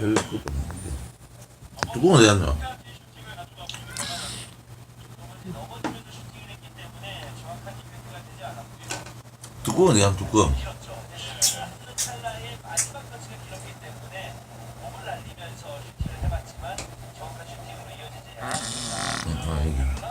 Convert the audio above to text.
별 것도 없는데. 두꺼운 어디 갔노? 두꺼운 어디 갔노? 두꺼운. 여기.